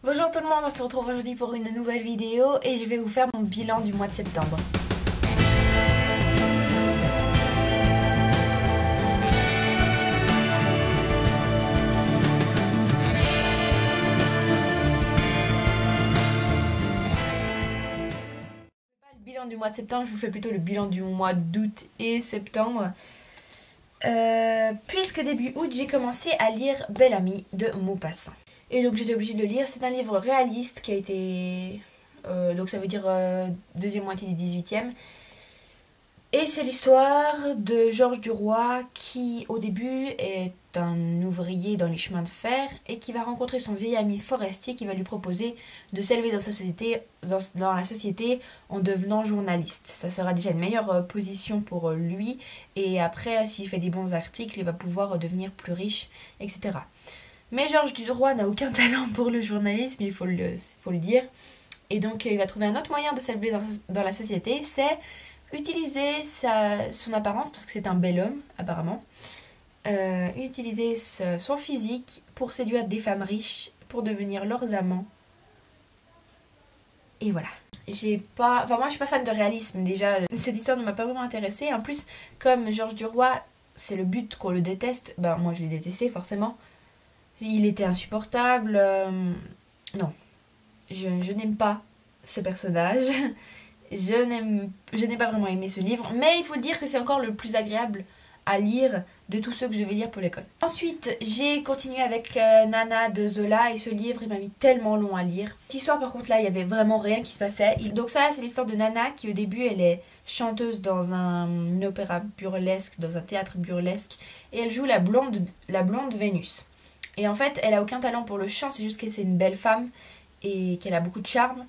Bonjour tout le monde, on se retrouve aujourd'hui pour une nouvelle vidéo et je vais vous faire mon bilan du mois de septembre. Le bilan du mois de septembre, je vous fais plutôt le bilan du mois d'août et septembre. Puisque début août, j'ai commencé à lire Belle Amie de Maupassant. Et donc j'étais obligée de le lire. C'est un livre réaliste qui a été... donc ça veut dire deuxième moitié du 18e. Et c'est l'histoire de Georges Duroy qui au début est un ouvrier dans les chemins de fer et qui va rencontrer son vieil ami forestier qui va lui proposer de s'élever dans la société en devenant journaliste. Ça sera déjà une meilleure position pour lui et après s'il fait des bons articles il va pouvoir devenir plus riche, etc. Mais Georges Duroy n'a aucun talent pour le journalisme, il faut le dire. Et donc il va trouver un autre moyen de s'élever dans la société, c'est utiliser son apparence, parce que c'est un bel homme apparemment. Utiliser son physique pour séduire des femmes riches, pour devenir leurs amants. Et voilà. Moi je suis pas fan de réalisme déjà, cette histoire ne m'a pas vraiment intéressée. En plus, comme Georges Duroy, c'est le but qu'on le déteste, ben moi je l'ai détesté forcément. Il était insupportable. Non, je n'aime pas ce personnage. Je n'ai pas vraiment aimé ce livre, mais il faut dire que c'est encore le plus agréable à lire de tous ceux que je vais lire pour l'école. Ensuite, j'ai continué avec Nana de Zola et ce livre, il m'a mis tellement long à lire. Cette histoire, par contre, là, il y avait vraiment rien qui se passait. Donc ça, c'est l'histoire de Nana qui, au début, elle est chanteuse dans un opéra burlesque, dans un théâtre burlesque, et elle joue la blonde Vénus. Et en fait, elle a aucun talent pour le chant, c'est juste que c'est une belle femme et qu'elle a beaucoup de charme.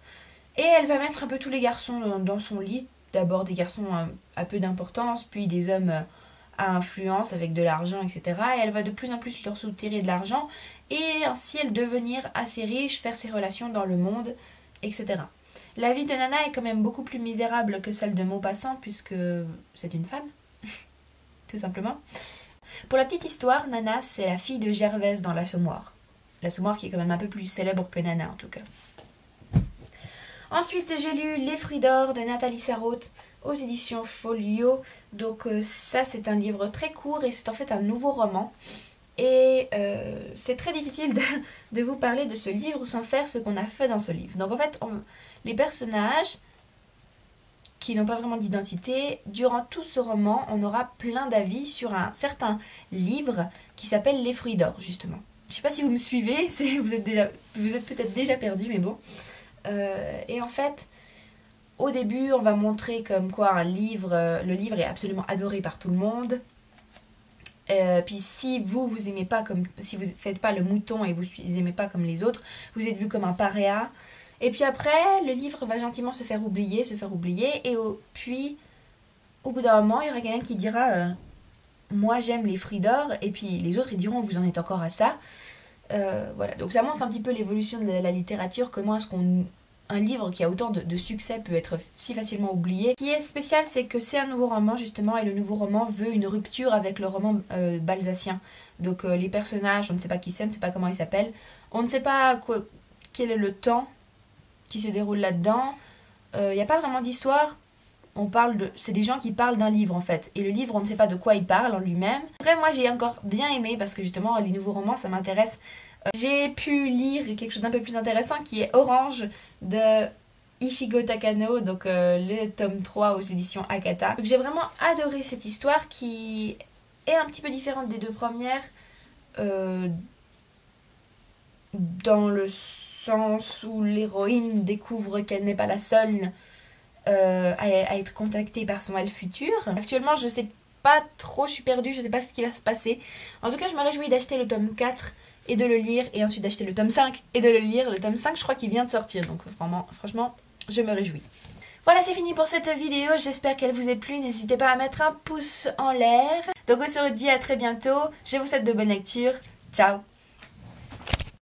Et elle va mettre un peu tous les garçons dans son lit. D'abord des garçons à peu d'importance, puis des hommes à influence avec de l'argent, etc. Et elle va de plus en plus leur soutirer de l'argent et ainsi elle devenir assez riche, faire ses relations dans le monde, etc. La vie de Nana est quand même beaucoup plus misérable que celle de Maupassant puisque c'est une femme, tout simplement. Pour la petite histoire, Nana c'est la fille de Gervaise dans l'Assommoir. L'Assommoir qui est quand même un peu plus célèbre que Nana en tout cas. Ensuite, j'ai lu Les Fruits d'Or de Nathalie Sarraute aux éditions Folio. Donc ça, c'est un livre très court et c'est en fait un nouveau roman. Et c'est très difficile de vous parler de ce livre sans faire ce qu'on a fait dans ce livre. Donc en fait, les personnages qui n'ont pas vraiment d'identité, durant tout ce roman, on aura plein d'avis sur un certain livre qui s'appelle Les Fruits d'Or, justement. Je ne sais pas si vous me suivez, vous êtes peut-être déjà perdu, mais bon... et en fait, au début, on va montrer comme quoi le livre est absolument adoré par tout le monde. Puis si vous aimez pas si vous faites pas le mouton et vous aimez pas comme les autres, vous êtes vu comme un paria. Et puis après, le livre va gentiment se faire oublier, et puis au bout d'un moment, il y aura quelqu'un qui dira moi j'aime les fruits d'or, et puis les autres ils diront vous en êtes encore à ça. Voilà, donc ça montre un petit peu l'évolution de la littérature, comment est-ce un livre qui a autant de succès peut être si facilement oublié. Ce qui est spécial, c'est que c'est un nouveau roman justement, et le nouveau roman veut une rupture avec le roman balzacien. Donc les personnages, on ne sait pas qui c'est, on ne sait pas comment ils s'appellent, on ne sait pas quel est le temps qui se déroule là-dedans, il n'y a pas vraiment d'histoire. C'est des gens qui parlent d'un livre en fait. Et le livre, on ne sait pas de quoi il parle en lui-même. Après, moi, j'ai encore bien aimé parce que justement, les nouveaux romans, ça m'intéresse. J'ai pu lire quelque chose d'un peu plus intéressant qui est Orange de Ichigo Takano, donc le tome 3 aux éditions Akata. Donc j'ai vraiment adoré cette histoire qui est un petit peu différente des deux premières. Dans le sens où l'héroïne découvre qu'elle n'est pas la seule à être contactée par son elle futur. Actuellement je sais pas trop, je suis perdue, je sais pas ce qui va se passer. En tout cas je me réjouis d'acheter le tome 4 et de le lire, et ensuite d'acheter le tome 5 et de le lire. Le tome 5 je crois qu'il vient de sortir, donc franchement je me réjouis. Voilà, c'est fini pour cette vidéo, j'espère qu'elle vous ait plu, n'hésitez pas à mettre un pouce en l'air. Donc on se redit à très bientôt, je vous souhaite de bonnes lectures, ciao.